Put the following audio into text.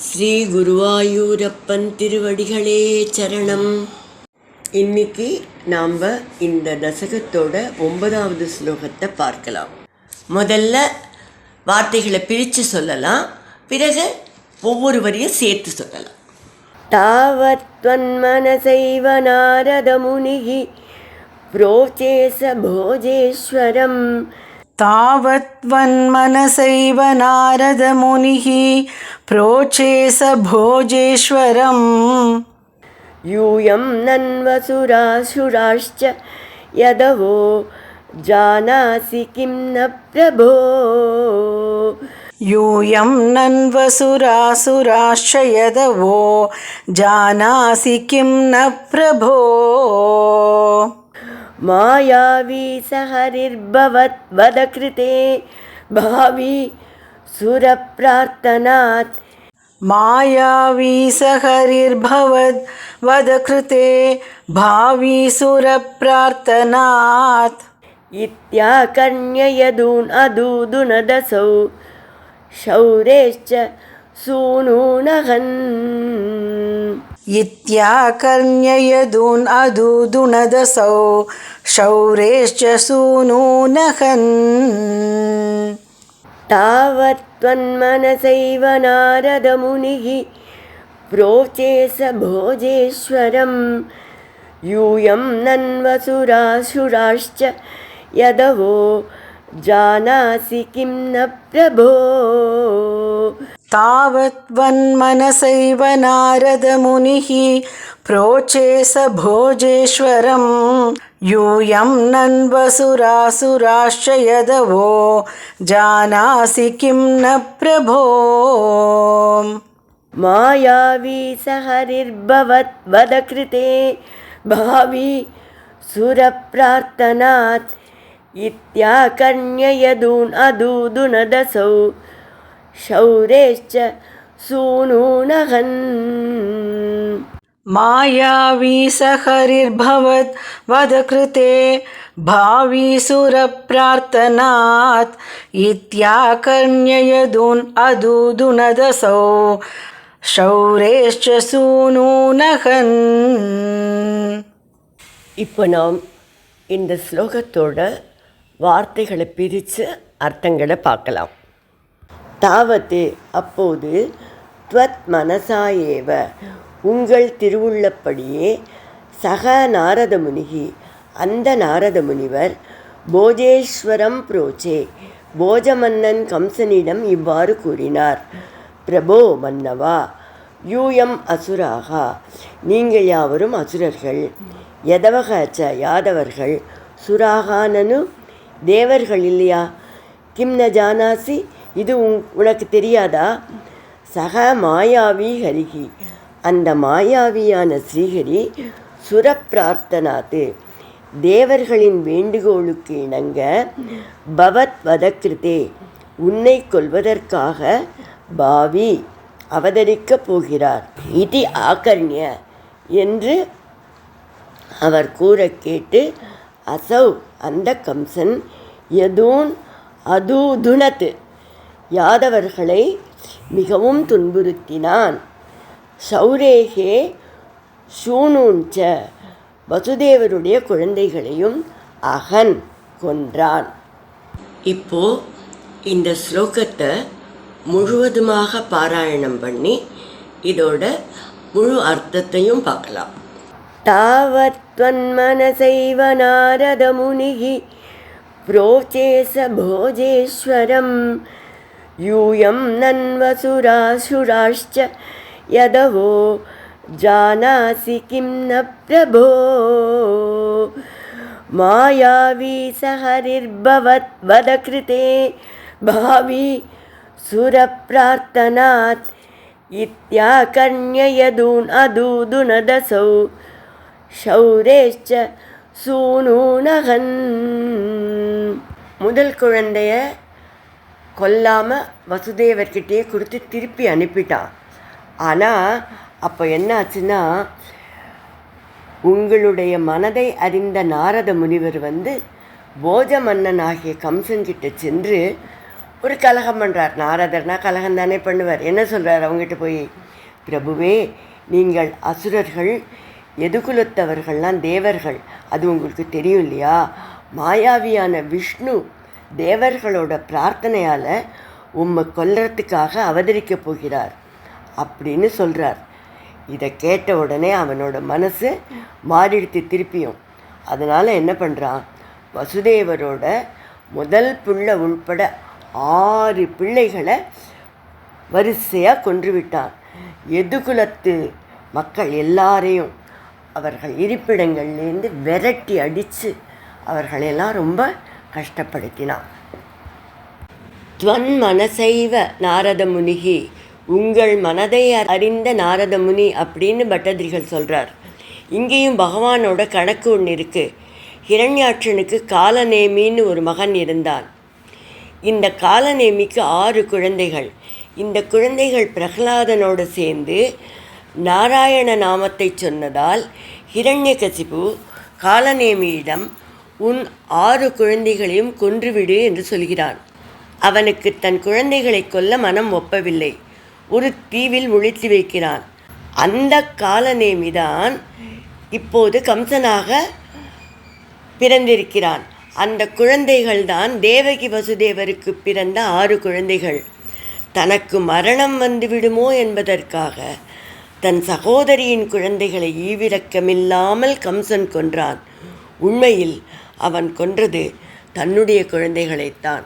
ஸ்ரீ குருவாயூரப்பன் திருவடிகளே சரணம். இன்னைக்கு நாம் இந்த தசகத்தோட 9வது ஸ்லோகத்தை பார்க்கலாம். முதல்ல வார்த்தைகளை பிரித்து சொல்லலாம், பிறகு ஒவ்வொரு வரியும் சேர்த்து சொல்லலாம். தாவத்வன்மனசைவ நாரத முனிகி ப்ரோச்சேச போஜேஸ்வரம். तावद्वन्मनसैव नारदमुनिः प्रोचेस भोजेश्वरम्. यूयं नन्वसुरासुराश्च यदवो जानासि किं न प्रभो. यूयं नन्वसुरासुराश्च यदवो जानासि किं न प्रभो. मायावी सहरिर्भवत् वदकृते भावी सुरप्रार्थनात्. मायावी सहरिर्भवद् वदकृते भावी सुरप्रार्थनात्. इत्याकर्ण्ययदून् अदूदुनदसौ शौरेश्च सूनूनहन्. इत्याकर्ण्ययदून् अदूदुनदसौ शौरेश्च सूनूनहन्. तावत्त्वन्मनसैव नारदमुनिः प्रोचेस भोजेश्वरं. यूयं नन्वसुरासुराश्च यदवो जानासि किं न प्रभो. तावद्वन्मनसैव नारदमुनिः प्रोचेस भोजेश्वरं. यूयं नन्वसुरासुराश्च यदवो जानासि किं न प्रभो. मायावी सहरिर्भवत् वदकृते भावी सुरप्रार्थनात्. इत्याकर्ण्ययदून् अदूदुनदसौ शौरेश्च सूनूनहन्. मायावी सहरिर्भवत् वदकृते भावी सुरप्रार्थनात्. इत्याकर्ण्ययदून् अदूदुनदसौ शौरेश्च सूनूनहन्. இப்போ நாம் இந்த ஸ்லோகத்தோட வார்த்தைகளை பிரித்து அர்த்தங்களை பார்க்கலாம். தாவத்து அப்போது, த்வத் மனசாயேவ உங்கள் திருவுள்ளப்படியே, சக நாரத முனிகி அந்த நாரத முனிவர், போஜேஸ்வரம் புரோச்சே போஜமன்னன் கம்சனிடம் இவ்வாறு கூறினார். பிரபோ மன்னவா, யூயம் அசுராகா நீங்கள் யாவரும் அசுரர்கள், யதவகச்ச யாதவர்கள், சுராகானனு தேவர்கள் இல்லையா, கிம் ந ஜானாசி இது உனக்கு தெரியாதா. சக மாயாவி ஹரிகி அந்த மாயாவியான ஸ்ரீஹரி, சுரப்பிரார்த்தனாத்து தேவர்களின் வேண்டுகோளுக்கு இணங்க, பவத் வதக்கிருத்தே உன்னை கொல்வதற்காக, பாவி அவதரிக்கப் போகிறார். இது ஆகர்ணிய என்று அவர் கூற கேட்டு, அசௌ அந்த கம்சன், யதூன் அதூதுனத் யாதவர்களை மிகவும் துன்புறுத்தினான். சௌரேகே ஷூனூஞ்ச வசுதேவருடைய குழந்தைகளையும் அகன் கொன்றான். இப்போ இந்த ஸ்லோகத்தை முழுவதுமாக பாராயணம் பண்ணி இதோட முழு அர்த்தத்தையும் பார்க்கலாம். तावत्त्वन्मनसैव नारदमुनिः प्रोचेस भोजेश्वरं. यूयं नन्वसुरासुराश्च यदवो जानासि किं न प्रभो. मायावी सहरिर्भवत् वदकृते भावी सुरप्रार्थनात्. इत्याकर्ण्ययदून् अदूदुनदसौ ஷௌரேஷ்ச சூனூனகன். முதல் குழந்தைய கொல்லாமல் வசுதேவர்கிட்டே கொடுத்து திருப்பி அனுப்பிட்டான். ஆனால் அப்போ என்ன ஆச்சுன்னா, உங்களுடைய மனதை அறிந்த நாரத முனிவர் போஜ மன்னனாகிய கம்சன்கிட்ட சென்று ஒரு கலகம் பண்ணுறார். நாரதர்னா கலகம் தானே பண்ணுவார். என்ன சொல்கிறார் அவங்ககிட்ட போய், பிரபுவே, நீங்கள் அசுரர்கள், எதுகுலத்தவர்கள்லாம் தேவர்கள், அது உங்களுக்கு தெரியும் இல்லையா? மாயாவியான விஷ்ணு தேவர்களோட பிரார்த்தனையால் உம்மை கொல்றதுக்காக அவதரிக்கப் போகிறார் அப்படின்னு சொல்கிறார். இதை கேட்ட உடனே அவனோட மனசு மாறிடுத்து திருப்பியும். அதனால் என்ன பண்ணுறான், வசுதேவரோட முதல் பிள்ளை உள்பட 6 பிள்ளைகளை வரிசையாக கொன்றுவிட்டான். எதுகுலத்து மக்கள் எல்லாரையும் அவர்கள் இருப்பிடங்கள்லேருந்து விரட்டி அடித்து அவர்களெல்லாம் ரொம்ப கஷ்டப்படுத்தினான். துவன் மனசைவ நாரத முனிகி, உங்கள் மனதை அறிந்த நாரத முனி அப்படின்னு பட்டதிரிகள் சொல்கிறார். இங்கேயும் பகவானோட கணக்கு ஒன்று இருக்குது. ஹிரண்யாட்சனுக்கு காலநேமின்னு ஒரு மகன் இருந்தான். இந்த காலநேமிக்கு 6 குழந்தைகள். இந்த குழந்தைகள் பிரகலாதனோடு சேர்ந்து நாராயண நாமத்தை சொன்னதால் ஹிரண்யகசிபு காலநேமியிடம் உன் 6 குழந்தைகளையும் கொன்றுவிடு என்று சொல்கிறான். அவனுக்கு தன் குழந்தைகளை கொல்ல மனம் ஒப்பவில்லை. ஒரு தீவில் முழித்து வைக்கிறான். அந்த காலநேமிதான் இப்போது கம்சனாக பிறந்திருக்கிறான். அந்த குழந்தைகள்தான் தேவகி வசுதேவருக்கு பிறந்த 6 குழந்தைகள். தனக்கு மரணம் வந்துவிடுமோ என்பதற்காக தன் சகோதரியின் குழந்தைகளை ஈவிரக்கமில்லாமல் கம்சன் கொன்றான். உண்மையில் அவன் கொன்றது தன்னுடைய குழந்தைகளைத்தான்.